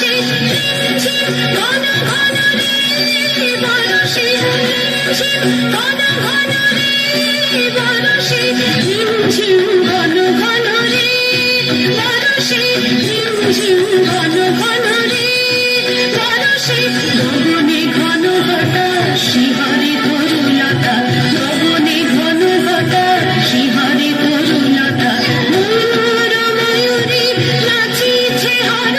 বরষে ঝিমঝিম ঘন ঘন রে, বরষে ঝিমঝিম ঘন ঘন রে, বরষে ঝিমঝিম ঘন ঘন রে, বরষে ঝিমঝিম ঘন ঘন রে, বরষে গগনে ঘন ঘটা